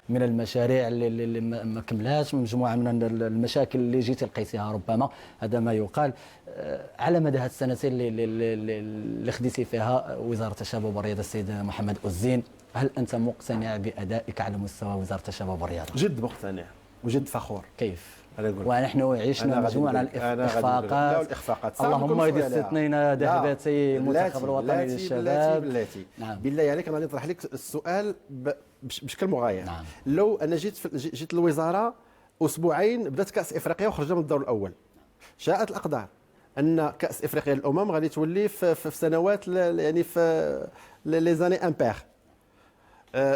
من المشاريع اللي ما كملهاش، مجموعه من المشاكل اللي جيتي لقيتيها ربما، هذا ما يقال. على مدى هذه السنتين اللي خديتي فيها وزاره الشباب والرياضه السيد محمد أوزين، هل انت مقتنع بادائك على مستوى وزاره الشباب والرياضه؟ جد مقتنع وجد فخور. كيف؟ ونحن عشنا مجموعة من الإخفاقات، اللهم يدي اثنين ذهبتي المنتخب الوطني للشباب. نعم. بالله عليك انا نطرح لك السؤال بشكل مغاير. نعم. لو انا جيت للوزاره اسبوعين بدات كاس افريقيا وخرجنا من الدور الاول، شاءت الاقدار ان كاس افريقيا للامم غادي تولي في سنوات يعني في لي زاني امبير.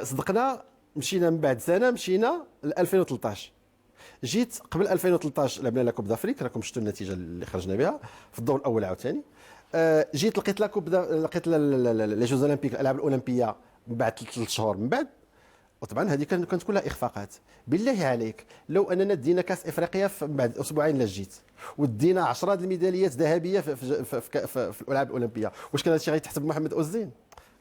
صدقنا مشينا من بعد سنه، مشينا ل 2013. جيت قبل 2013 لعبنا لا كوب دافريك، راكم شفتوا النتيجه اللي خرجنا بها في الدور الاول عاوتاني. جيت لقيت لا كوب لقيت لي جوز اولمبيك، الالعاب الاولمبيه من بعد 3 شهور من بعد. وطبعا هذه كانت كلها اخفاقات. بالله عليك لو اننا دينا كاس افريقيا بعد اسبوعين لا جيت ودينا 10 الميداليات ذهبيه في الالعاب الاولمبيه، واش كان هذا الشيء غيتحسب محمد أوزين؟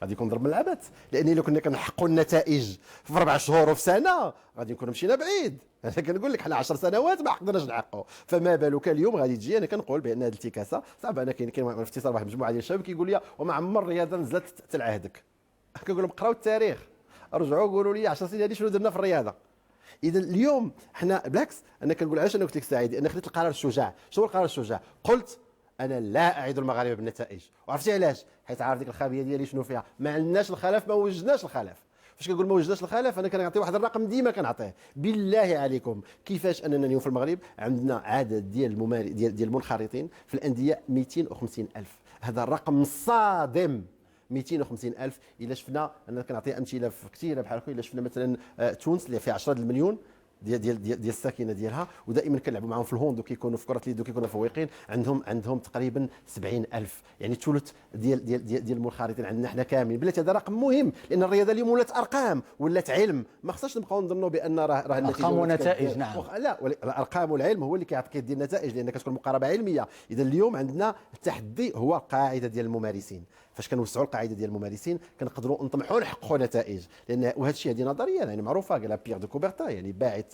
غادي يكون ضرب من العبث، لاني لو كنا كنحققوا النتائج في 4 شهور وفي سنه غادي نكونوا مشينا بعيد. انا كنقول لك حنا 10 سنوات ما قدرناش نحققوا، فما بالك اليوم غادي تجي. انا كنقول بان هذه الانتكاسه صعب. انا كاين في اتصال واحد مجموعه ديال الشباب كيقول لي وما عمر الرياضه نزلت حتى عهدك. كنقول لهم قراو التاريخ، رجعوا قولوا لي 10 سنين هذه شنو درنا في الرياضه. اذا اليوم حنا بالعكس، انا كنقول علاش انا قلت لك سعيد، انا خديت القرار الشجاع. شنو القرار الشجاع؟ قلت انا لا اعيد المغاربه بالنتائج. وعرفتي علاش؟ حيت عارف ديك الخابيه ديالي شنو فيها، ما عندناش الخلاف، ما وجدناش الخلاف. فاش كنقول ما وجدناش الخلاف، انا كنعطي واحد الرقم ديما كنعطيه. بالله عليكم كيفاش اننا اليوم في المغرب عندنا عدد ديال المنخرطين في الانديه 250 الف. هذا الرقم صادم. 250 الف. الا شفنا، انا كنعطي امثله كثيره بحال هكا. الا شفنا مثلا تونس اللي فيها 10 المليون ديال الساكنه ديالها، ودائما كنلعبوا معهم في الهوند وكيكونوا في كره اليد وكيكونوا فويقين، عندهم تقريبا 70 الف، يعني ثلث ديال المنخرطين عندنا حنا كاملين. بلاتي هذا رقم مهم، لان الرياضه اليوم ولات ارقام، ولات علم. ما خصناش نبقاو نظنوا بان راه النتيجه ارقام ونتائج. نعم. لا، الارقام والعلم هو اللي كيدير النتائج، لان كتكون مقاربه علميه. اذا اليوم عندنا التحدي هو القاعده ديال الممارسين. فاش كنوسعوا القاعده ديال الممارسين كنقدروا نطمحوا نحققوا نتائج، لان وهذا الشيء هذه نظريه يعني معروفه. قالها بيير دو كوبرتا، يعني باعث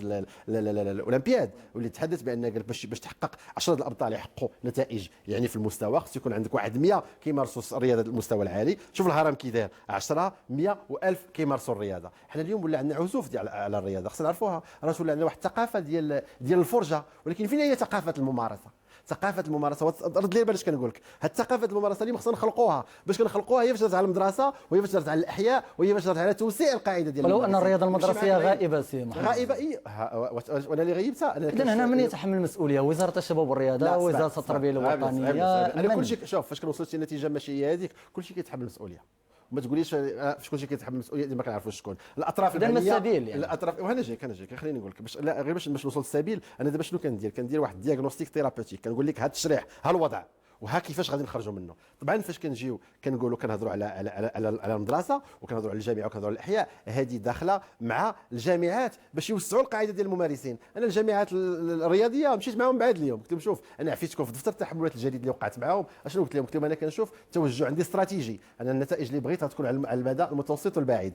الاولمبياد، واللي تحدث بان قال باش تحقق 10 الابطال يحققوا نتائج يعني في المستوى، خص يكون عندك واحد 100 كيمارسوا الرياضه المستوى العالي. شوف الهرم كي داير 10 100 و1000 كيمارسوا الرياضه. حنا اليوم ولا عندنا عزوف على الرياضه، خصنا نعرفوها. راه ولا عندنا واحد الثقافه ديال الفرجه، ولكن فين هي ثقافه الممارسه؟ ثقافه الممارسه رد لي باش كنقول لك هاد ثقافه الممارسه اللي خصنا نخلقوها. باش كنخلقوها هي فاش درت على المدرسه، وهي فاش درت على الاحياء، وهي فاش درت على توسيع القاعده ديال ولو ان الرياضه المدرسيه غائبه سي محمد. غائبه وانا اللي غيبتها. اذا هنا من يتحمل المسؤوليه؟ وزاره الشباب والرياضه، وزاره التربيه الوطنيه. انا كلشي شوف، فاش كنوصلوا شي نتيجه ماشي هي هذيك، كلشي كيتحمل المسؤوليه. وما تقوليش فاش كلشي كيتحمل المسؤوليه دي ما كنعرفوش شكون الاطراف المعنيه. السبيل يعني الاطراف. وانا جايك خليني نقول لك باش لا غير باش نوصل للسبيل. انا دابا شنو كندير واحد دياغنوستيك ثيرابوتيك. كنقول لك هذا التشريح، ها الوضع، وها كيفاش غادي نخرجوا منه. طبعا فاش كنجيو كنقولوا كنهضروا على المدرسه، وكنهضروا على الجامعه، وكنهضروا على الاحياء. هذه داخله مع الجامعات باش يوسعوا القاعده ديال الممارسين. انا الجامعات الرياضيه مشيت معاهم بعد اليوم، قلت لهم شوف انا عفيتكم في دفتر التحملات الجديد اللي وقعت معاهم. اشنو قلت لهم انا كنشوف توجه عندي استراتيجي، انا النتائج اللي بغيتها تكون على المدى المتوسط والبعيد.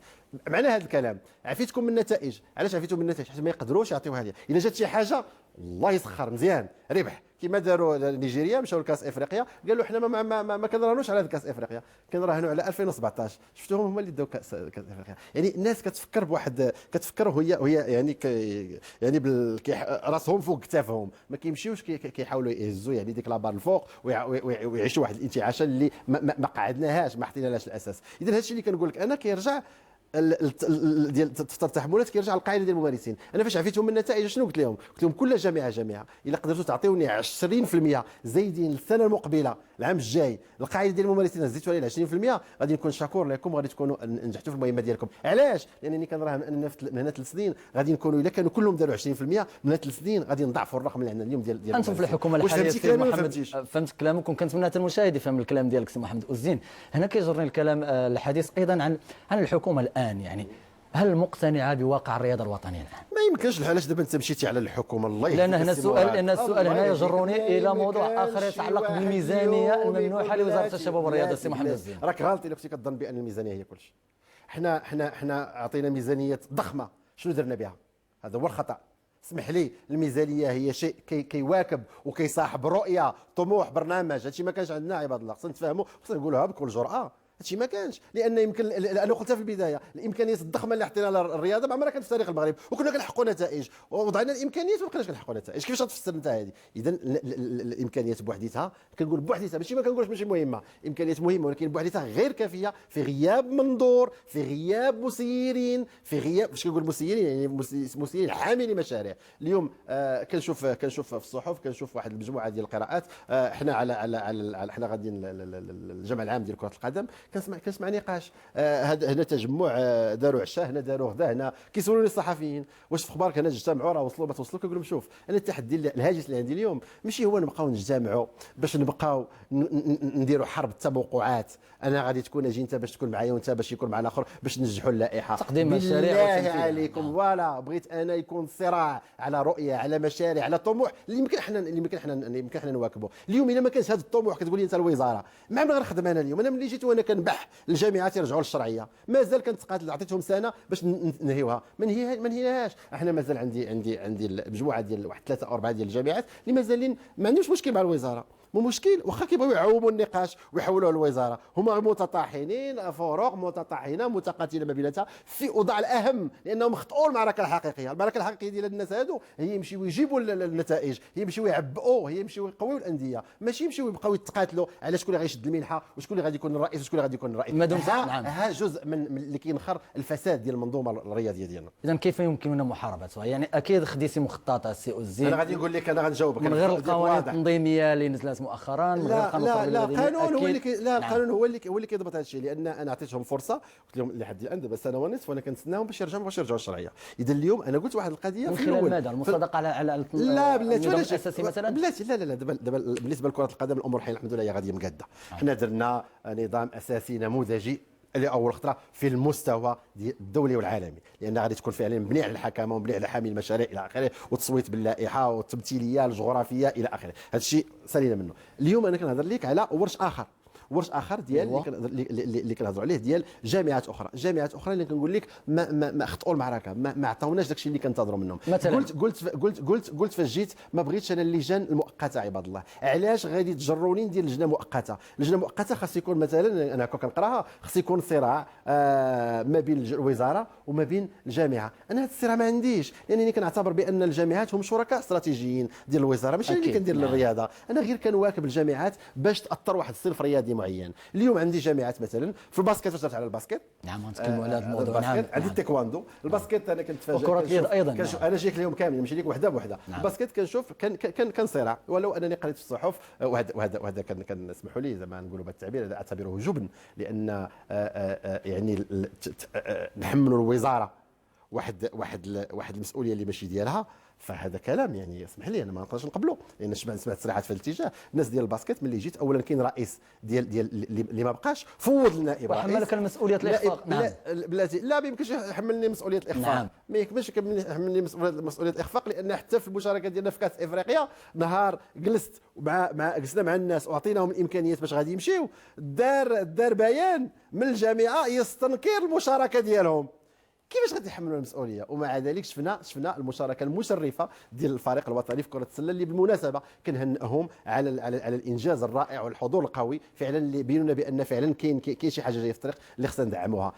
معنى هذا الكلام عفيتكم من النتائج. علاش عفيتوا من النتائج؟ حيت ما يقدروش يعطيوها لي. الا جات شي حاجه الله يسخر مزيان ربح، كما داروا نيجيريا مشاو لكاس افريقيا، قالوا حنا ما كنراهنوش على كاس افريقيا، كنراهنوا على 2017. شفتوهم هما اللي داو كاس افريقيا. يعني الناس كتفكر بوحد، كتفكر وهي يعني يعني راسهم فوق كتافهم، ما كيمشيوش كيحاولوا يهزوا يعني ديك لابار الفوق ويعيشوا واحد الانتعاشه اللي ما قعدناهاش، ما حطينا لهاش الاساس. اذا هذا الشيء اللي كنقول لك انا كيرجع ديال دفتر التحملات، كيرجع للقاعده ديال الممارسين. انا فاش عفيتهم من النتائج شنو قلت لهم؟ قلت لهم كل جامعه الا قدرتوا تعطيوني 20% زايدين السنه المقبله العام الجاي القاعده ديال الممارسين زدتوا عليه 20%، غادي نكون شكور لكم، غادي تكونوا نجحتوا في المهمه ديالكم. علاش؟ لانني كنراهن ان من هنا 3 سنين غادي نكونوا الا كانوا كلهم داروا 20% من 3 سنين غادي نضاعفوا الرقم اللي عندنا اليوم ديال انتم في الحكومه الحاليه سي محمد. فهمت كلامك، وكنتمنى حتى المشاهد يفهم الكلام ديالك سي محمد أوزين. هنا كيجرني الكلام الحديث ايضا عن الحكومه الان. يعني هل مقتنعه بواقع الرياضه الوطنيه الان؟ ما يمكنش. علاش دابا انت مشيتي على الحكومه؟ الله يهديك. لان هنا السؤال هنا يجرني الى موضوع اخر يتعلق بالميزانيه الممنوحه لوزاره الشباب والرياضه. سي محمد أوزين، راك غلط الا كنتي كتظن بان الميزانيه هي كل شيء. حنا عطينا ميزانيات ضخمه شنو درنا بها؟ هذا هو الخطا. اسمح لي، الميزانيه هي شيء كيواكب وكيصاحب رؤيه، طموح، برنامج. هادشي ما كانش عندنا عباد الله، خصنا نتفاهموا، خصنا نقولوها بكل جرأه. هادشي ما كانش، لان يمكن انا قلتها في البدايه، الامكانيات الضخمه اللي حطينا للرياضه ما عمرها كانت في تاريخ المغرب، وكنا كنحققوا نتائج، ووضعنا الامكانيات وما بقيناش كنحققوا نتائج. كيفاش غتفسر انت هذه؟ اذا الامكانيات بوحديتها، كنقول بوحديتها، ماشي ما كنقولش ماشي مهمه، امكانيات مهمه، ولكن بوحديتها غير كافيه في غياب منظور، في غياب مسيرين، في غياب، واش كنقول مسيرين يعني مسيرين حاملين مشاريع. اليوم كنشوف في الصحف، كنشوف واحد المجموعه ديال القراءات. حنا على حنا غاديين الجمع العام ديال كره القدم، كنسمع نقاش. هنا تجمع، داروا عشاء هنا، داروا غدا هنا، كيسولوني الصحفيين واش في اخبارك هنا تجتمعوا، راه وصلوا ما توصلوا؟ كنقول لهم شوف، انا التحدي الهاجس اللي عندي اليوم ماشي هو نبقاو نجتمعوا باش نبقاو نديروا حرب التوقعات، انا غادي تكون اجي انت باش تكون معايا وانت باش يكون مع الاخر باش ننجحوا اللائحه. تقديم مشاريع بالله عليكم، فوالا بغيت انا يكون صراع على رؤيه، على مشاريع، على طموح اللي يمكن حنا نواكبه. اليوم الا ما كانش هذا الطموح، كتقول لي انت الوزاره ما عمري غنخدم انا اليوم. انا ملي جيت وانا كنبح الجامعات يرجعوا للشرعيه، مازال كنتقاتل، عطيتهم سنه باش ننهيوها، ما نهيناهاش. احنا مازال عندي المجموعه ديال واحد 3 أو 4 ديال الجامعات اللي مازالين ما عندهمش مشكل مع الوزاره، مو مشكل، واخا كيبغيو يعوموا النقاش ويحولوه للوزاره، هما متطاحنين، فروق متطاحنه متقاتله ما بيناتها في اوضاع الاهم، لانهم خطئوا المعركه الحقيقيه. المعركه الحقيقيه ديال الناس هادو هي يمشيو يجيبوا النتائج، هي يمشيو يعبئوا، هي يمشيو يقويوا الانديه، ماشي يمشيو يبقاو يتقاتلوا على شكون اللي غيشد المنحه وشكون اللي غادي يكون الرئيس وشكون اللي غادي يكون الرئيس. نعم. ها جزء من اللي كينخر الفساد ديال المنظومه الرياضيه ديالنا. اذا كيف يمكننا محاربتها؟ يعني اكيد خديتي مخططات السي اوزي، انا غادي نقول لك، انا غنجاوبك من غير القوانين التنظيميه اللي نزلت مؤخرا، من غير القانون هو اللي لا القانون هو اللي كيضبط هذا الشيء، لان انا عطيتهم فرصه، قلت لهم لحد الان دابا سنه ونصف وانا كنتسناهم باش يرجعوا الشرعيه. اذا اليوم انا قلت واحد القضيه من خلال ماذا؟ المصادقه على لا بلاتي النظام الاساسي مثلا؟ بلاتي لا دابا بالنسبه لكره القدم الامور الحين الحمد لله هي غاديه مقاده. حنا درنا نظام اساسي نموذجي لاول خطره في المستوى الدولي والعالمي، لان غادي تكون فعلا مبني على الحكامه ومبني على حامل المشاريع الى اخره، والتصويت باللائحه والتمثيليه الجغرافيه الى اخره. هذا الشيء سالينا منه. اليوم انا كنهضر لك على ورش اخر ديال اللي كنهضروا عليه، ديال جامعات اخرى اللي كنقول لك ما خطئوا المعركه، ما عطاوناش داكشي اللي كنتظروا منهم. مثلا قلت فاش جيت ما بغيتش انا اللجان المؤقته. عباد الله، علاش غادي تجروني ندير لجنه مؤقته؟ لجنه مؤقته خاص يكون مثلا، انا هكا كنقراها، خاص يكون صراع ما بين الوزاره وما بين الجامعه. انا هذا الصراع ما عنديش، لانني كنعتبر بان الجامعات هم شركاء استراتيجيين ديال الوزاره، ماشي اللي كندير للرياضه. انا غير كنواكب الجامعات باش تاثر واحد الصنف رياضي معين. اليوم عندي جامعات مثلا في الباسكت، واش درت على الباسكت؟ نعم، غنتكلموا على هذا الموضوع. نعم، عندي التايكواندو، الباسكت انا كنت فاجئ، وكرة اليد ايضا. انا جيت اليوم كامل نمشي لك وحده بوحده. الباسكت كنشوف كان صراع، ولو انني قريت في الصحف، وهذا كان اسمحوا لي زعما نقولوا بالتعبير، هذا اعتبره جبن، لان يعني نحملوا الوزاره واحد المسؤوليه اللي ماشي ديالها. فهذا كلام يعني اسمح لي انا ما نقدرش نقبلوا، لان سمعت صراحات في الاتجاه. الناس ديال الباسكت ملي جيت، اولا كاين رئيس ديال اللي ما بقاش، فوض النائب وحملك المسؤوليه الاخفاق. نعم، بلاتي لا يمكنش يحملني مسؤوليه الاخفاق. نعم. ما يمكنش يحملني مسؤوليه الاخفاق، لان حتى في المشاركه ديالنا في كاس افريقيا، نهار جلست جلسنا مع الناس واعطيناهم الامكانيات باش غادي يمشيو، دار بيان من الجامعه يستنكر المشاركه ديالهم. كيفاش غادي يحملوا المسؤوليه؟ ومع ذلك شفنا المشاركه المشرفه ديال الفريق الوطني في كره السله، اللي بالمناسبه كنهنئهم على الانجاز الرائع والحضور القوي فعلا، اللي بينوا لنا بان فعلا كاين شي حاجه جايه في الطريق اللي خصنا ندعموها.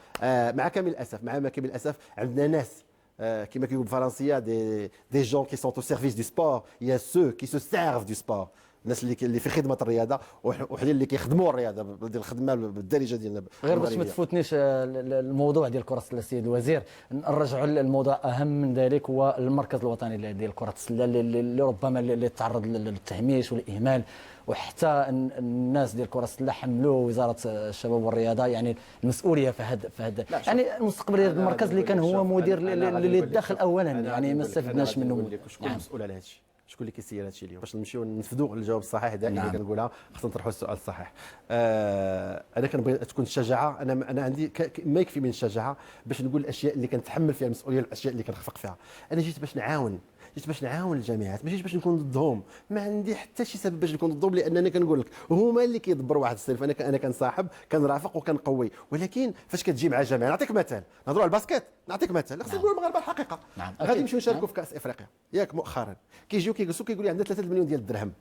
مع كامل الاسف عندنا ناس كما كيقولوا بالفرنسيه دي جون كي سون او سيرفيس دو سبور، يا سو كي سو سيرف دو سبور، الناس اللي في خدمه الرياضه، وحدين اللي كيخدموا الرياضه ديال الخدمه بالدارجه ديالنا. غير باش ما تفوتنيش الموضوع ديال كره السله السيد الوزير، نرجعوا للموضوع اهم من ذلك، هو المركز الوطني ديال كره السله اللي ربما اللي تعرض للتهميش والاهمال، وحتى الناس ديال كره السله حملوا وزاره الشباب والرياضه يعني المسؤوليه في هذا يعني المستقبل ديال المركز اللي كان هو مدير للداخل اولا، يعني ما استفدناش منه. شكون المسؤول على هذا الشيء؟ شكون اللي كيسير هذا الشيء اليوم؟ باش نمشيو نفدوا الجواب الصحيح دائما اللي كنقولها، خصنا نطرحوا السؤال الصحيح. انا كنبغي تكون الشجاعه، انا عندي ما يكفي من الشجاعه باش نقول الاشياء اللي كنتحمل فيها المسؤوليه والاشياء اللي كنخفق فيها. انا جيت باش نعاون، جيت باش نعاون الجامعات، ماشي باش نكون ضدهم. ما عندي حتى شي سبب باش نكون ضدهم، لان انا كنقول لك هما اللي كيدبروا واحد الصنف. انا كنصاحب كنرافق وكنقوي، ولكن فاش كتجي مع جامعه، نعطيك مثال، نهضروا على الباسكيت، نعطيك مثال. خصنا نقولوا المغاربه الحقيقه. غادي نمشيو نشاركوا في كاس افريقيا ياك مؤخرا، كيجيو كيجلسوا كيقول لي عندنا 3 مليون ديال الدرهم.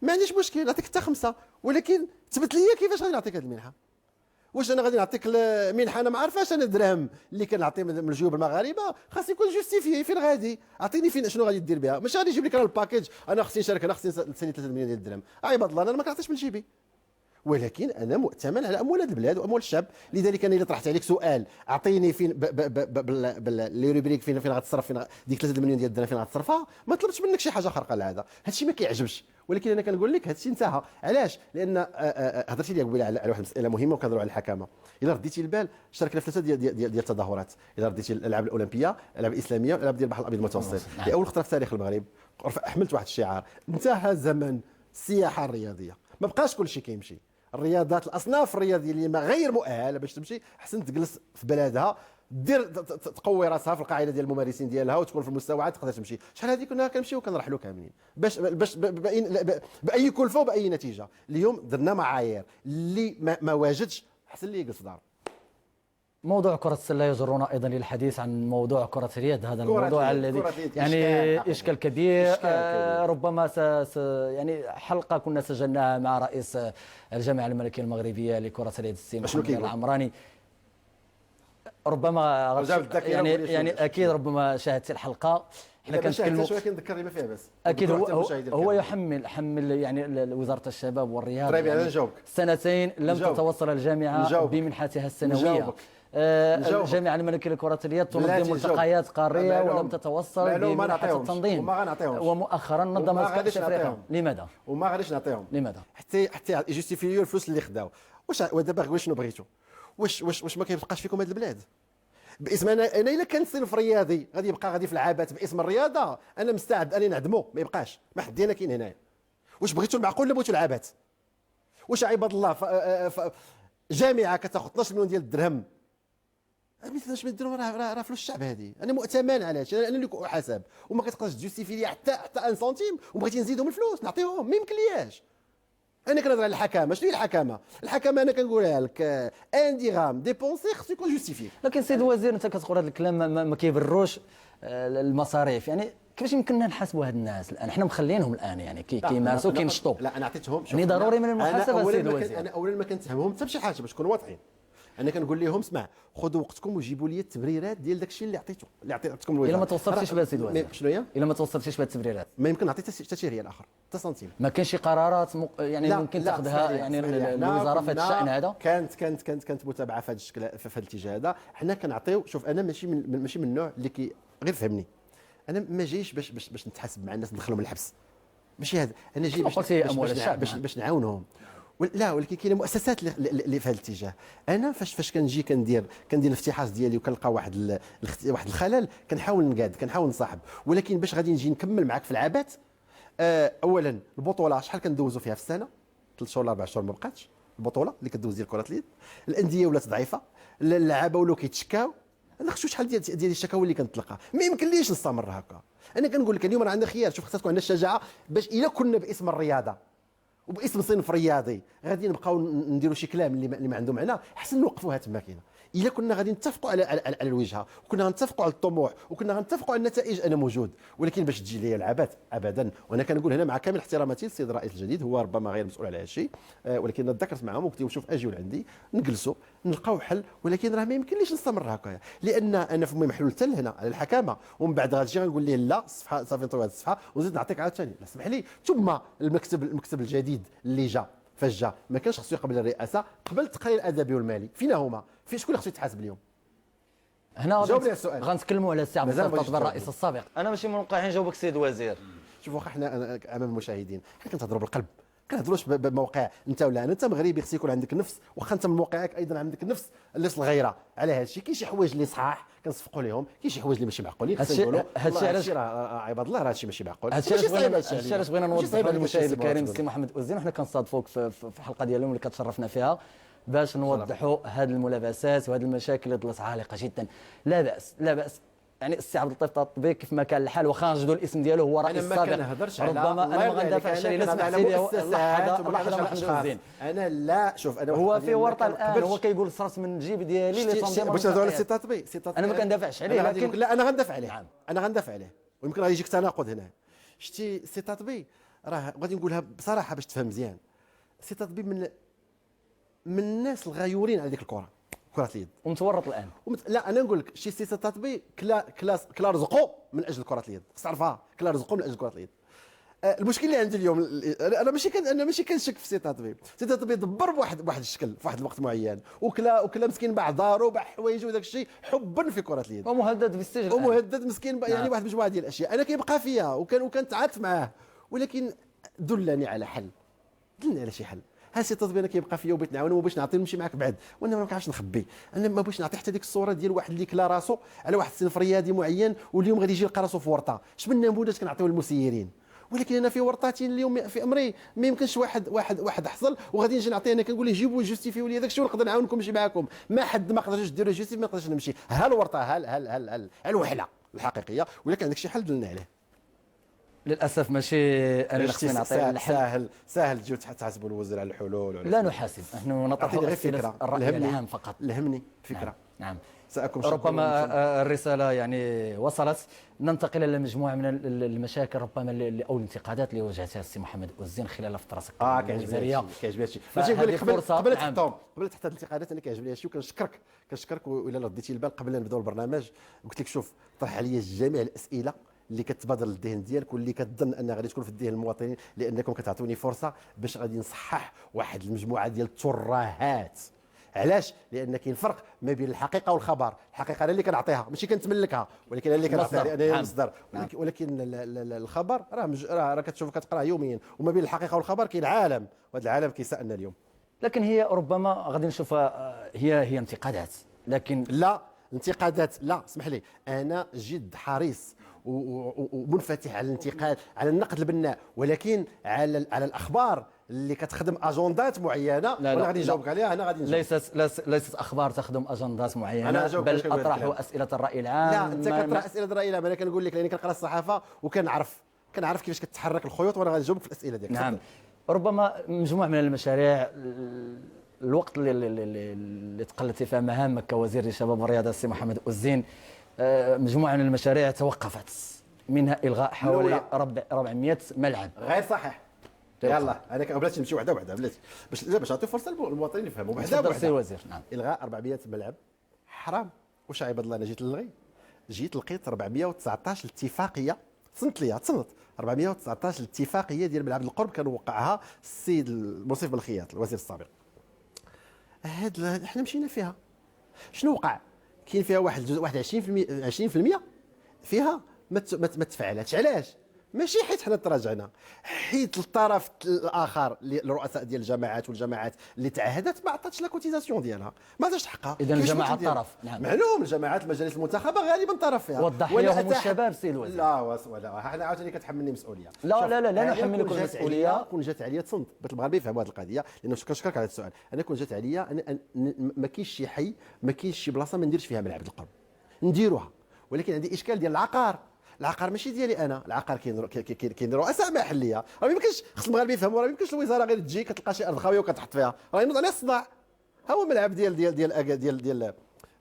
ما عنديش مشكل نعطيك حتى 5، ولكن تثبت لي كيفاش غادي نعطيك هذه المنحه. واش انا غادي نعطيك المنحه انا ما عارفاش انا الدرهم اللي كنعطي من الجيوب المغاربه خاص يكون جوستيفي. فين غادي اعطيني فين شنو غادي دير بها؟ ماشي غادي يجيب لك انا الباكيج انا خصني نشارك، انا خصني نسالي 3 مليون ديال الدرهم. عباد الله انا ما كنعطيش من جيبي، ولكن انا مؤتمن على اموال هذه البلاد واموال الشعب. لذلك انا اذا طرحت عليك سؤال اعطيني فين لي روبريك فين غتصرف، فين ديك 3 مليون ديال الدرهم فين غتصرفها، ما طلبتش منك شي حاجه خارقه للعاده. هذا الشيء ما كيعجبش، ولكن انا كنقول لك هذا الشيء انتهى. علاش؟ لان هضرتي لي قبيله على واحد المساله مهمه وكنهضروا على الحكامه. الا رديتي البال شاركنا في 3 ديال التظاهرات. الا رديتي الالعاب الاولمبيه، الالعاب الاسلاميه، الالعاب ديال البحر الابيض المتوسط، لاول خطره في تاريخ المغرب حملت واحد الشعار: انتهى زمن السياحه الرياضيه. ما بقاش كل شيء كيمشي. الرياضات، الاصناف الرياضيه اللي ما غير مؤهله باش تمشي، حسن تجلس في بلادها، دير تقوي راسها في القاعده ديال الممارسين ديالها وتكون في المستوى تقدر تمشي. شحال هذه كنا كنمشيو وكنرحلوا كاملين باش باي كلفه وباي نتيجه. اليوم درنا معايير اللي ما واجدش حسن لي يجلس في دار. موضوع كرة السلة يجرنا أيضا للحديث عن موضوع كرة اليد. هذا الموضوع الذي يعني إشكال كبير. ربما يعني حلقة كنا سجلناها مع رئيس الجامعة الملكية المغربية لكرة اليد السي محمد العمراني. ربما يعني أكيد ربما شاهدت الحلقة. احنا كنتكلموا ولكن ذكرني ما فيها بس. اكيد هو يحمل يعني وزاره الشباب والرياضه. طيب يعني نجاوبك. سنتين لم تتوصل الجامعه بمنحتها السنويه. الجامعه الملكيه لكره اليد تنظم ملتقيات قاريه ولم تتوصل بمنحه التنظيم. وما غنعطيهمش. ومؤخرا نظمت كاس افريقيا. لماذا؟ وما غاديش نعطيهم. لماذا؟ حتى يجوستيفيو الفلوس اللي خداو. ودابا غير شنو بغيتوا؟ واش ما كيبقاش فيكم هذه البلاد؟ باسم انا الا كان صنف رياضي غادي يبقى غادي في العابات باسم الرياضه، انا مستعد اني نعدمو ما يبقاش. ما حد ديالنا كاين هنايا. واش بغيتوا المعقول ولا بغيتوا العابات؟ واش عباد الله جامعه كتاخذ 12 مليون ديال الدرهم، 12 مليون درهم راه فلوس الشعب هذه. انا مؤتمن على هادشي، انا اللي احاسب وما كتقدرش تجوستيفي لي حتى ان سنتيم وبغيتي نزيدهم الفلوس نعطيهم. ما يمكنلياش. انا كنهضر على الحكامه. شنو هي الحكامه؟ الحكامه انا كنقولها لك ان ديغام ديبونسي خصو يكون جوستيفي. لكن سيد الوزير انت كتقول هذا الكلام ما كيبروش المصاريف. يعني كيفاش يمكننا نحاسبوا هاد الناس الان؟ حنا مخلينهم الان يعني كيمارسوا كينشطوا. لا انا عطيتهم يعني ضروري من المحاسبه سيد الوزير. انا اولا ما كنتهمهم حتى بشي حاجه باش نكونوا واضحين. انا كنقول لهم اسمع خذوا وقتكم وجيبوا لي التبريرات ديال داك الشيء اللي عطيتكم الوزاره. الا ما توصلتيش بها سيد الوزير. شنو هي؟ الا ما توصلتيش بها التبريرات ما يمكن نعطي حتى شي ريال اخر حتى سنتيم. ما كاينش شي قرارات يعني ممكن تاخذها يعني الوزاره في هذا الشان هذا؟ كانت متابعه في هذا الشكل في هذا الاتجاه هذا. حنا كنعطيو. شوف انا ماشي من النوع اللي غير فهمني. انا ما جايش باش نتحاسب مع الناس ندخلهم الحبس. ماشي هذا. انا جاي باش نعاونهم. لا ولكن كاينه مؤسسات اللي في هذا الاتجاه. انا فاش كنجي كندير الافتحاص ديالي وكنلقى واحد الخلل كنحاول نقاد كنحاول نصاحب. ولكن باش غادي نجي نكمل معاك في العابات، اولا البطوله شحال كندوزو فيها في السنه؟ 3 شهور 4 شهور ما بقاتش البطوله اللي كدوز ديال كره اليد. الانديه ولات ضعيفه، اللعابه ولاو كيتشكاو. انا خصو شحال ديال الشكاوى اللي كنتلقى. ما يمكنليش نستمر هكا. انا كنقول لك اليوم راه عندنا خيار. شوف خصها تكون عندنا الشجاعه باش الا كنا باسم الرياضه وباسم صنف رياضي غادي نبقاو نديروا شي كلام اللي ما عنده معنى. حسن نوقفوها تما كاينه. الا كنا غادي نتفقوا على الوجهه وكنا غنتفقوا على الطموح وكنا غنتفقوا على النتائج انا موجود. ولكن باش تجي لي العابات ابدا. وانا كنقول هنا مع كامل احتراماتي للسيد الرئيس الجديد، هو ربما غير مسؤول على هذا الشيء، ولكن انا تذكرت معهم وقلت له شوف اجيو لعندي نجلسوا نلقاو حل. ولكن راه ما يمكنليش نستمر هكايا، لان انا في محلول حتى لهنا على الحكامه ومن بعد غادي غنقول ليه لا الصفحه صافي نطوي هذه الصفحه ونزيد نعطيك عاوتاني. لا اسمح لي. ثم المكتب الجديد اللي جا فاش جا ما كانش خصو يقبل الرئاسه، قبل التقرير الادبي والمالي. فين هما؟ فين شكون اللي خصو يتحاسب اليوم؟ هنا غنتكلموا على السي عبد الفتاح الرئيس السابق. انا ماشي من الوقاحين نجاوبك سيد الوزير. شوف واخا حنا امام المشاهدين حنا كنتهضروا بالقلب، كنهضروش بموقع انت ولا انا. انت مغربي خص يكون عندك نفس، واخا انت من موقعك ايضا عندك نفس الغيره على هذا الشيء. كاين شي حوايج اللي صحاح كنصفقوا لهم، كاين شي حوايج اللي ماشي معقولين خصنا نقولوا هادشي راه عباد الله راه هادشي ماشي معقول. هادشي علاش بغينا نوضحوا للمشاهد الكريم السي محمد أوزين، وحنا كنصادفوك في الحلقه ديالهم اللي كتشرفنا فيها باش نوضحوا هذه الملابسات وهذه المشاكل اللي ظلت عالقه جدا. لا باس يعني السي عبد اللطيف الطبيب كيف ما كان الحال، واخا نجدوا الاسم ديالو هو رئيس انا ما سابق، كنهضرش على ربما انا ما غندافعش عليه، لا سمحت لي لحظه محمد الزين. انا لا شوف انا هو في ورطه الان، هو كيقول صرت من الجيب ديالي اللي تنظيم باش نهضروا على سي تطبيق. انا ما كندافعش عليه، لكن لا انا غندافع عليه. نعم. انا غندافع عليه، ويمكن غادي يجيك تناقض هنا. شتي سي تطبيق راه غادي نقولها بصراحه باش تفهم مزيان. سي تطبيق من الناس الغيورين على ديك الكره، كره اليد، ومتورط الان. لا انا نقول لك شي سي تطبيق كلا رزقو من اجل كره اليد، خص تعرفها، كلا رزقو من اجل كره اليد. المشكل اللي عندي اليوم، انا ماشي كنشك في سي تطبيق. سي تطبيق دبر بواحد الشكل في واحد الوقت معين، وكلا مسكين باع دارو باع حوايجه وداك الشيء حبا في كره اليد، ومهدد بالسجن، ومهدد مسكين يعني واحد مجموعه ديال الاشياء. انا كيبقى فيها وكان تعاطف معاه، ولكن دلني على حل، دلني على شي حل. ها سي تطبيق انا كيبقى فيا وبغيت نعاونه وباش نعطيه نمشي معاك بعد، وانا ما كنعرفش نخبي. انا ما بغيتش نعطي حتى ديك الصوره ديال واحد اللي كلا راسو على واحد الصنف رياضي معين، واليوم غادي يجي يلقى راسو في ورطه. اش من نموذج كنعطيو للمسيرين، ولكن انا في ورطاتي اليوم في امري ما يمكنش واحد حصل وغادي نجي نعطيه. انا كنقول ليه جيبوا جوستيفيو لي داك الشيء ونقدر نعاونكم نمشي معاكم. ما حد ما قدرش ديروا جوستيفي، ما نقدرش نمشي. ها الورطه، ها الوحله الحقيقيه، ولكن عندك شي حل دلنا عليه. للاسف ماشي انا اللي خصني نعطي الحل. ساهل تجيو تحاسبوا الوزير على الحلول. لا نحاسب، نحن نطرح فكره الراي العام فقط. الهمني فكره. نعم. سأكون ربما الرساله يعني وصلت. ننتقل الى مجموعه من المشاكل ربما او الانتقادات اللي واجهتها السي محمد الزين خلال فتره الوزاريه. كيعجبني هادشي. ماشي نقول لك قبل تحط الانتقادات، انا كيعجبني هادشي وكنشكرك والا رديتي البال قبل لا نبداو البرنامج قلت لك شوف طرح عليا جميع الاسئله اللي كتبادر للذهن ديالك واللي كتظن انها غادي تكون في الذهن المواطنين، لانكم كتعطوني فرصه باش غادي نصحح واحد المجموعه ديال الترهات. علاش؟ لان كاين فرق ما بين الحقيقه والخبر. الحقيقه انا اللي كنعطيها ماشي كنتملكها، ولكن انا اللي كنعطيها انا المصدر. ولكن الخبر راه كتشوف كتقراه يوميا، وما بين الحقيقه والخبر كاين عالم، وهذا العالم كيسالنا اليوم. لكن هي ربما غادي نشوفها هي انتقادات، لكن لا انتقادات لا. اسمح لي، انا جد حريص ومنفتح على الانتقاد، على النقد البناء، ولكن على الاخبار اللي كتخدم اجندات معينه وانا غادي نجاوبك عليها. انا غادي نجاوب. ليست اخبار تخدم اجندات معينه، بل اطرح اسئله الراي العام. لا انت كتطرح اسئله الراي العام، انا كنقول لك لاني كنقرا الصحافه وكنعرف كيفاش كتحرك الخيوط، وانا غادي نجاوبك في الاسئله ديالك. نعم. ربما مجموعه من المشاريع الوقت اللي تقلدتي فيها مهامك كوزير الشباب والرياضه السي محمد الزين، مجموعه من المشاريع توقفت، منها الغاء حوالي 400 ملعب. غير صحيح. يلا انا بلاتي نمشي وحده بلاتي باش نعطي فرصه للمواطنين يفهموا وحده. السي الوزير. نعم. الغاء 400 ملعب حرام. واش عباد الله انا جيت نلغي؟ جيت لقيت 419 اتفاقيه. تصنت 419 اتفاقيه ديال ملعب القرب كان وقعها السيد المنصف بالخياط الوزير السابق. حنا مشينا فيها. شنو وقع؟ كاين فيها واحد 20% فيها ما تفعلاتش. علاش؟ ماشي حيت حنا تراجعنا، حيت الطرف الاخر الرؤساء ديال الجماعات والجماعات اللي تعهدت ما عطاتش لا كوتيزاسيون ديالها، ما عطاتش حقها. اذا الجماعه طرف. نعم. معلوم الجماعات المجالس المنتخبه غالبا طرف فيها. والضحيه هم الشباب سي الوزير. لا ولا حنا عاوتاني كتحملني مسؤوليه. لا نحملك المسؤوليه. كون جات عليا تصنت بغيت المغاربه يفهموا هذه القضيه، لانه كنشكرك على هذا السؤال. انا كون جات عليا ما كاينش شي حي، ما كاينش شي بلاصه ما نديرش فيها ملعب القرب، نديروها. ولكن عندي اشكال ديال العقار ماشي ديالي انا. العقار كاين رؤساء محليه، راه ما يمكنش، خص المغاربه يفهموا، راه ما يمكنش الوزاره غير تجي كتلقى شي ارض خاويه وكتحط فيها، راه ينوض عليها الصداع. ها هو الملعب ديال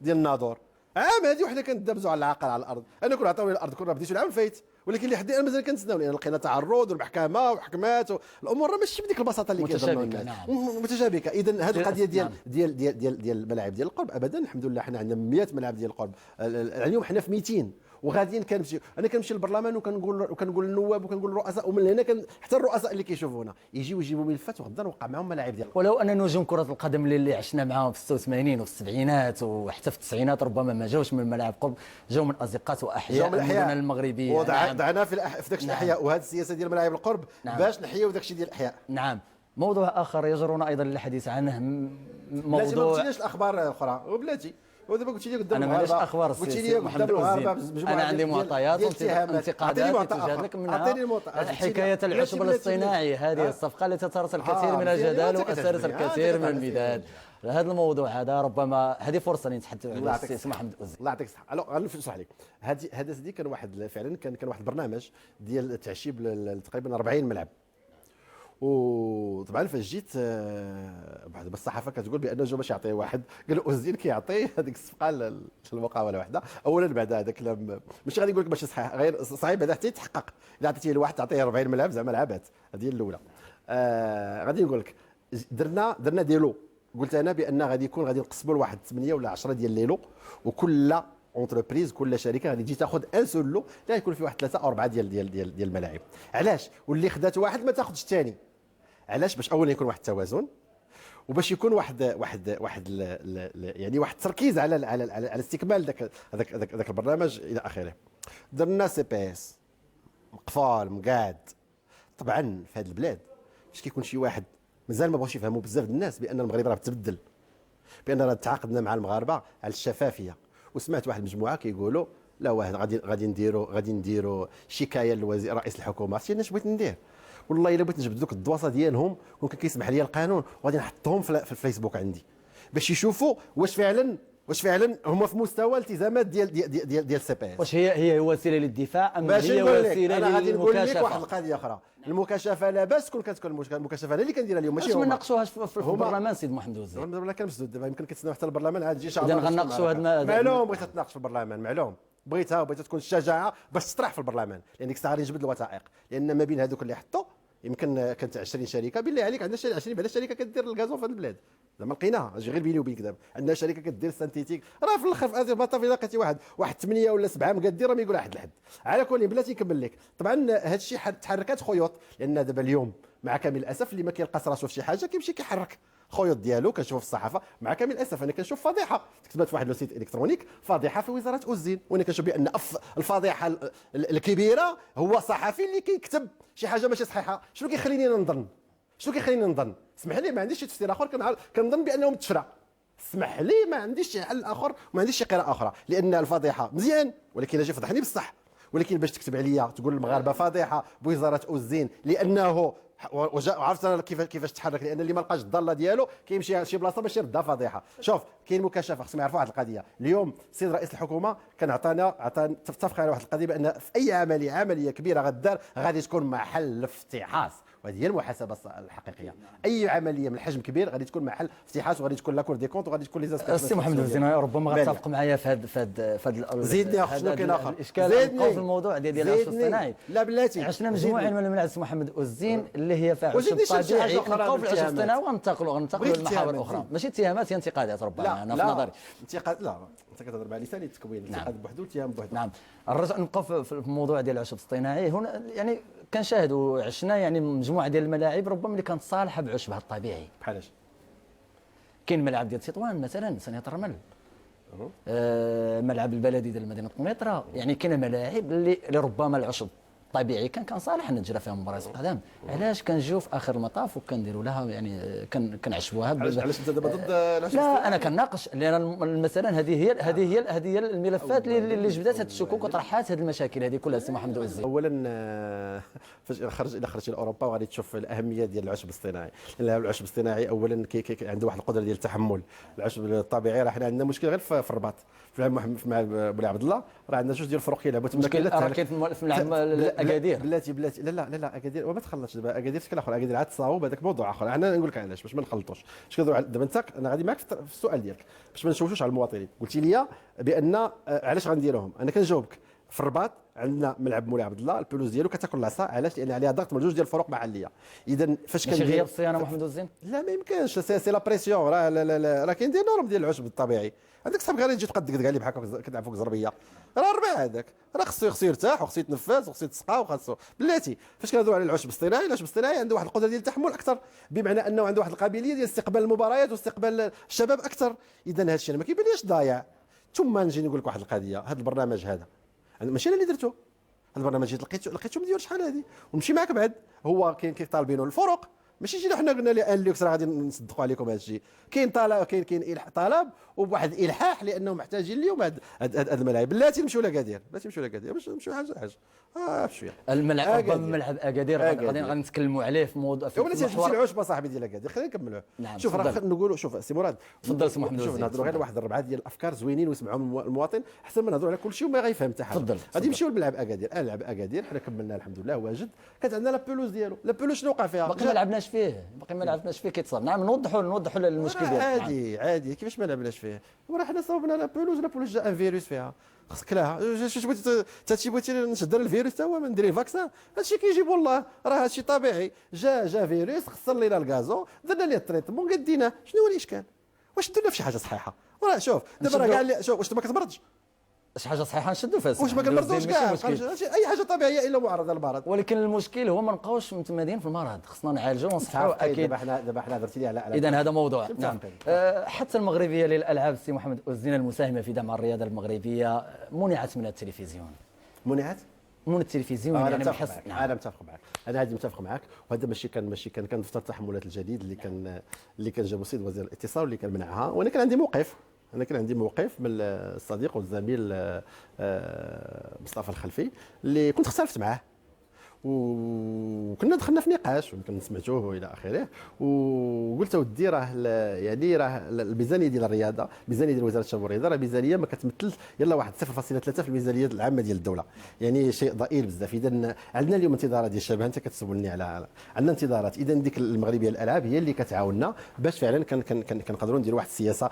الناظور عام هذه وحنا كندابزوا على العقار على الارض. انا كون عطاوني الارض كون بديتو العام فايت، ولكن اللي حدي انا مازال كنتسناو، لان لقينا تعرض والمحكمه وحكمات الامور راه ماشي بديك البساطه اللي كيظنوا الناس. نعم. متشابكه. اذا هذه القضيه نعم. ديال الملاعب ديال القرب ابدا. الحمد لله حنا عندنا 100 ملعب ديال القرب، اليوم حنا في 200 وغاديين. انا كنمشي للبرلمان وكنقول للنواب وكنقول للرؤساء، ومن هنا حتى الرؤساء اللي كيشوفونا يجيو يجيبوا ملفات وغدا نوقع معهم ملاعب ديال. ولو ان نجوم كره القدم اللي عشنا معاهم في 86 وفي السبعينات وحتى في التسعينات ربما ما جاوش من ملاعب قرب، جاو من ازقات واحياء المدن المغربيه. وضعنا في داك الاحياء، وهذه السياسه ديال ملاعب القرب باش نحيوا داك الشيء ديال الاحياء. نعم. موضوع اخر يجرنا ايضا للحديث عنه، موضوع ما تجيناش الاخبار الاخرى وبلاتي ودابا قلت لي قدام انا ماليش اخبار قلت السي لي قدام محمد المغاربه أوزي. انا عندي معطيات وانتقادات تجاه لك منها حكايه العشب الاصطناعي. هذه الصفقه التي تثارت الكثير من الجدال واثارت الكثير من المداد. هذا الموضوع هذا ربما هذه فرصه نتحدث على السي محمد أوزي. الله يعطيك الصحه. غنشرح لك هذا سيدي كان واحد فعلا كان واحد البرنامج ديال التعشيب تقريبا 40 ملعب. وطبعا فاش جيت بعد الصحافه كتقول بان جو باش يعطيه واحد، قال اوزيل كيعطيه هذيك الصفقه للمقاوله وحده. اولا بعد هذا كلام ماشي غادي نقول لك باش صحيح، غير صعيب بعدا حتى يتحقق. الا عطيتيه لواحد تعطيه 40 ملعب زعما لعبات. هذه هي الاولى. غادي نقول لك درنا ديلو. قلت انا بان غادي نقسموا لواحد 8 ولا 10 ديال ليلو، وكل اونتربريز كل شركه غادي تجي تاخذ ان سول لو لا يكون فيه واحد 3 او 4 ديال الملاعب. علاش؟ واللي خدات واحد ما تاخذش الثاني. علاش؟ باش اولا يكون واحد التوازن، وباش يكون واحد يعني واحد التركيز على استكمال ذاك البرنامج الى اخره. درنا سي بي اس مقفال مقاد. طبعا في هذه البلاد فاش كيكون شي واحد مازال ما بغاوش يفهموا بزاف الناس بان المغرب راه تبدل، بان راه تعاقدنا مع المغاربه على الشفافيه. وسمعت واحد المجموعه كيقولوا لا واحد غادي نديروا شكايه للوزير رئيس الحكومه. عرفتي انا اش بغيت ندير؟ والله الا بغيت نجبد دوك الدواسه ديالهم وكان كيسمح لي القانون وغادي نحطهم في الفيسبوك عندي باش يشوفوا واش فعلا هما في مستوى التزامات ديال السي بي اس. واش هي وسيله للدفاع ام هي وسيله انا غادي نقول لك واحد للمكاشفه؟ القضيه اخرى. المكاشفه لا باس كتكون المكاشفه انا اللي كنديرها اليوم ماشي واش ما هما. ناقشوهاش في البرلمان سيد محمد أوزي؟ ولا كان مسدود دابا يمكن كتسناو حتى البرلمان عاد تجي اذا غنناقشوا هذا معلوم بغيت تناقش في البرلمان معلوم بغيتها تكون الشجاعه باش تطرح في البرلمان، لان ديك الساعه غادي نجبد الوثائق. لان ما بين هذوك اللي حطوا يمكن كانت 20 شركه. بالله عليك عندنا 20 بعدا شركه كدير الغازون في هذه البلاد زعما لقيناها. اجي غير بيني وبينك دابا عندنا شركه كدير سانتيتيك. راه في الاخر في هذه المطاف الا لقيتي واحد 8 ولا 7 مقادير راه ما يقول واحد الحد. على كل بلاتي نكمل لك. طبعا هذا الشيء تحركات خيوط، لان دابا اليوم مع كامل الاسف اللي ما كيلقاش راسو في شي حاجه كيمشي كيحرك خيوط ديالو. كنشوف في الصحافه مع كامل الاسف انا كنشوف فضيحه كتبت في واحد السيت الكترونيك فضيحه في وزاره اوزين، وانا كنشوف بان الفضيحه الكبيره هو صحفي اللي كيكتب شي حاجه ماشي صحيحه. شنو كيخليني نظن؟ اسمح لي ما عنديش شي تفسير اخر كنظن بانه متفرع. اسمح لي ما عنديش شي حل اخر وما عنديش شي قراءه اخرى، لان الفضيحه مزيان ولكن اجي فضحني بصح. ولكن باش تكتب عليا تقول المغاربه فضيحه بوزاره اوزين لانه وعرفت انا كيفاش تحرك، لان اللي ما لقاش الضاله ديالو كيمشي شي بلاصه باش يردها فضيحه. شوف كاين مكاشفه خصهم يعرفوا واحد القضيه. اليوم السيد رئيس الحكومه كان عطانا اتفق على واحد القضيه بان في اي عمليه كبيره غدار غادي تكون محل افتحاص، وهذه هي المحاسبه الحقيقيه. اي عمليه من حجم كبير غادي تكون محل افتحاص وغادي تكون لا كور دي كونت وغادي تكون لي زاسبيكت. السي محمد أوزي ربما غتفق معايا في هذا زيدني اخ شنو كاين اخر الاشكال في الموضوع ديال العشب الصناعي. لا بلاتي عشنا مجموعه من الملاعب السي محمد أوزين اللي هي فيها عشب طبيعي نبقاو في العشب الصناعي وننتقلوا للمحاور الاخرى. ماشي اتهامات هي انتقادات ربما انا في نظري. انتقاد لا انت كتهضر على لسان التكوين. انتقاد بوحدو واتهام بوحدو. نعم نرجع نبقى في الموضوع ديال العشب الصناعي. هنا يعني كنشاهدوا عشنا يعني مجموعه ديال الملاعب ربما اللي كانت صالحه بعشبها الطبيعي. بحالاش؟ كاين ملعب ديال تطوان مثلا ثانيه الرمل، ملعب البلدي ديال مدينه قنيطره. يعني كاين ملاعب اللي ربما العشب الطبيعي كان صالح ان تجرى فيها مباريات القدم. علاش كنجيو في اخر المطاف وكنديروا لها يعني كنعشبوها؟ علاش انت دابا ضد العشب؟ لا انا كناقش لان مثلا هذه هي الملفات اللي جبدات هذه الشكوك وطرحات هذه المشاكل هذه كلها السي محمد أوزي. اولا فاش خرجتي لاوروبا وغادي تشوف الاهميه ديال العشب الاصطناعي. لان العشب الاصطناعي اولا عنده واحد القدره ديال التحمل. العشب الطبيعي راه حنا عندنا مشكل غير في الرباط مع بولي عبد الله. راه عندنا جوج ديال الفروق كيلعبوا تما. راه كاين في ملعب اكادير. بلاتي لا اكادير وما تخلطش دابا. اكادير شكل اخر، اكادير عاد تصاوب هذاك موضوع اخر. انا نقول لك علاش باش ما نخلطوش. اش كندوي دابا انت انا غادي معك في السؤال ديالك باش ما نشوشوش على المواطنين. قلتي لي بان علاش غنديروهم. انا كنجاوبك في الرباط عندنا ملعب مولاي عبد الله البلوز ديالو كتاكل العصا. علاش؟ لان عليها ضغط من جوج ديال الفروق محليه. اذا فاش ماشي غياب الصيانه محمد أوزين؟ لا ما يمكنش. سي لا بريسيون. راه كاين دي نورم ديال العشب الطبيعي. عندك صاحبك غادي تجي تبقى تدقدق عليه بحال كتلعب فوق زربيه. راه ربع هذاك راه خصو يرتاح وخصو يتنفس وخصو يتسقى وخصو بلاتي. فاش كنهضروا على العشب الاصطناعي، العشب الاصطناعي عنده واحد القدره ديال التحمل اكثر، بمعنى انه عنده واحد القابليه ديال استقبال المباريات واستقبال الشباب اكثر. اذا هذا الشيء انا ما كيبانليش ضايع. ثم نجي نقول لك واحد القضيه. هذا البرنامج هذا ماشي انا اللي درته. هذا البرنامج لقيته مديور شحال هذه ونمشي معك بعد. هو كاين طالبينه الفروق ماشي جينا حنا قلنا لي لوكس راه غادي نصدقوا عليكم هذا الشيء. كاين طلب، كاين طلب وبواحد الالحاح لانهم محتاجين اليوم هاد الملاعب. بلاتي نمشيو لأكادير، بلاتي نمشيو لأكادير باش نمشيو حاجه بشويه. الملعب ربما ملعب اكادير غادي نتكلموا عليه في موضوع في ولاتي تمشي العشبه صاحبي ديال أكادير. خلينا نكملوه. نعم شوف راه نقولوا، شوف سي مراد، تفضل سي محمد. شوف نهضروا غير واحد الربعه ديال الافكار زوينين ويسمعهم المواطن احسن ما نهضروا على كل شيء وما غيفهم حتى حاجه. غادي نمشيو لملعب أكادير. لعب أكادير حنا كملنا الحمد لله واجد. كانت عندنا لا بولوز ديالو، لا بولوز شنو وقع فيها؟ باقي ما لعبناش فيه، كيتصاب. نعم نوضحوا المشكل ديالك. عادي كيفاش ما لعبناش فيه. وراه حنا صوبنا لا بولوز جا ان فيروس فيها خصك كلاها. شي بغيتي نشدر الفيروس تا هو ندير الفاكسان. هادشي كيجيب والله، راه هادشي طبيعي. جا فيروس خسر لينا الكازو، درنا ليه التريتمون قدينا. شنو هو الاشكال؟ واش درنا في شي حاجه صحيحه؟ وراه شوف دابا راه كاع شوف واش ما كتمرضش، شي حاجه صحيحه نشدوا فيها. واش ما كنمرضوش كاع اي حاجه طبيعيه الا معرضه للمرض. ولكن المشكل هو ما نبقاوش متمادين في المرض، خصنا نعالجوا ونصححوا. اكيد دابا حنا درتي لي على اذا هذا موضوع. نعم. حتى المغربيه للالعاب السي محمد أوزين المساهمه في دعم الرياضه المغربيه منعت من التلفزيون. منعت من التلفزيون. يعني بحس انا متفق معك. انا هذه متفق معك. وهذا ماشي كان دفتر التحملات الجديد اللي كان جابو السيد وزير الاتصال واللي كان منعها. وانا كان عندي موقف من الصديق والزميل مصطفى الخلفي اللي كنت اختلفت معاه، وكنا دخلنا في نقاش ويمكن سمعتوه والى اخره. وقلت ودي راه الميزانيه ديال الرياضه، الميزانيه ديال وزاره الشباب والرياضه راه ميزانيه ما كتمثل يلا واحد 0.3 في الميزانيه العامه ديال الدوله. يعني شيء ضئيل بزاف. اذا عندنا اليوم انتظارات ديال الشباب، انت كتسولني على عندنا انتظارات. اذا ديك المغربيه للالعاب هي اللي كتعاوننا باش فعلا كنقدروا نديروا واحد السياسه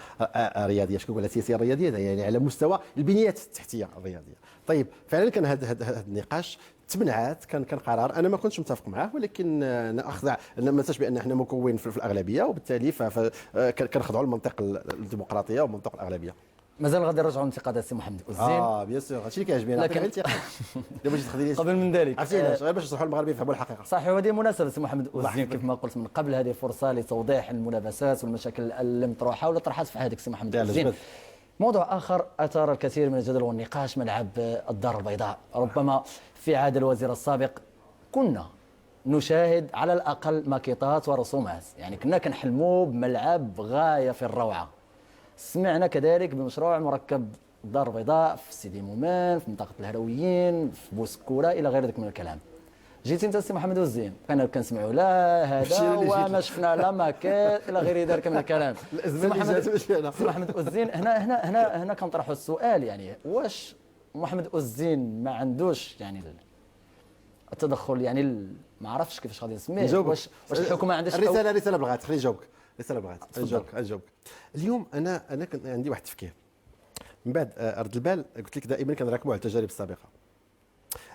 رياضيه. شكون قال السياسه الرياضيه؟ يعني على مستوى البنيات التحتيه الرياضيه. طيب فعلا كان هذا النقاش تمنعات. كان قرار انا ما كنتش متفق معاه، ولكن ناخذ ما ننساش بان احنا مكون في الاغلبيه، وبالتالي كنخضعوا للمنطق الديمقراطيه ومنطق الاغلبيه. مازال غادي نرجعوا لانتقادات السي محمد أوزين. بيان سور هادشي اللي كيعجبني. لكن دابا جيت تاخذي قبل من ذلك عرفتي علاش؟ غير باش نشرحوا المغاربه يفهموا الحقيقه. صحيح. وهذه مناسبه السي محمد أوزين كيف ما قلت من قبل، هذه فرصه لتوضيح الملابسات والمشاكل المطروحه واللي طرحت في حياتك السي محمد أوزين. موضوع آخر أثار الكثير من الجدل والنقاش، ملعب الدار البيضاء. ربما في عهد الوزير السابق كنا نشاهد على الأقل ماكيطات ورسومات، يعني كنا كنحلموا بملعب غاية في الروعة. سمعنا كذلك بمشروع مركب الدار البيضاء في سيدي مومان، في منطقة الهرويين، في بوسكورة، إلى غير ذلك من الكلام. جيتي انت السي محمد أوزين كنا كنسمعوا لا هذا وما شفنا لا ماكيت الى غير ذلك من الكلام. سي محمد أوزين هنا كنطرحوا السؤال، يعني واش محمد أوزين ما عندوش يعني التدخل، يعني ما عرفتش كيفاش غادي نسميه، واش الحكومه ما عندهاش رساله بغات خلي نجاوبك. رساله بغات نجاوبك. اليوم انا كنت عندي واحد التفكير من بعد ارض البال. قلت لك دائما كنراكموا على التجارب السابقه.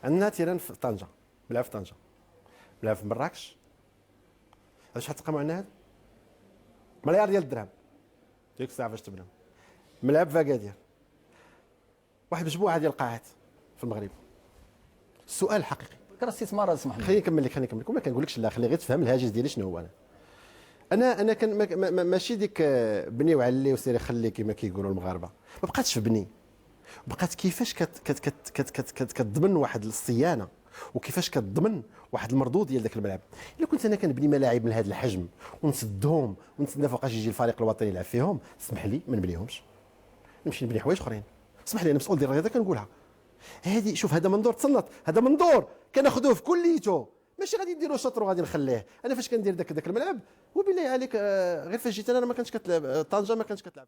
عندنا تيران في طنجه، ملعب في طنجه، ملعب في مراكش. عرفت شحال تقاموا عندنا هذا؟ مليار ديال الدرهم ديك الساعه فاش تبنى. ملعب في أكادير، واحد مجموعه ديال القاعات في المغرب. السؤال الحقيقي كره استثمار. اسمح لي خليني نكمل لك وما كنقولكش لا، خلي غير تفهم الهاجس ديالي شنو هو. انا كان ماشي ديك بني وعلي وسيري خلي كما كيقولوا المغاربه. ما بقاتش في بني، بقات كيفاش كتضمن واحد الصيانه وكيفاش كتضمن واحد المردود ديال ذاك الملعب. الا كنت انا كنبني ملاعب من هذا الحجم ونسدهم ونتسنى فوقاش يجي الفريق الوطني يلعب فيهم، اسمح لي ما نبنيهمش، نمشي نبني حوايج اخرين. اسمح لي انا مسؤول ديال الرياضه كنقولها. هذه شوف هذا منظور تسلط، هذا منظور كناخذوه في كليته، ماشي غادي نديرو شطر وغادي نخليه. انا فاش كندير ذاك الملعب وبالله عليك غير فاش جيت انا ما كانتش كتلعب طنجه، ما كانتش كتلعب.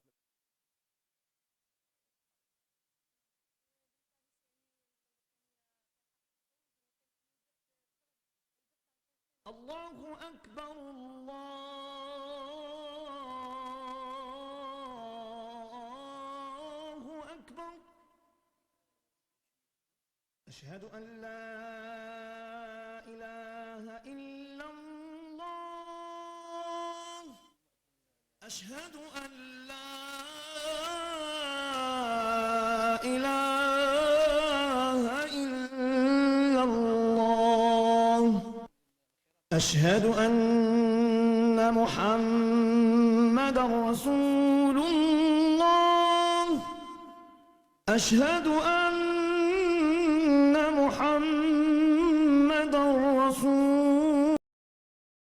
الله أكبر الله أكبر. أشهد أن لا إله إلا الله. أشهد أن لا إله إلا الله. أشهد أن محمدًا رسول الله. أشهد أن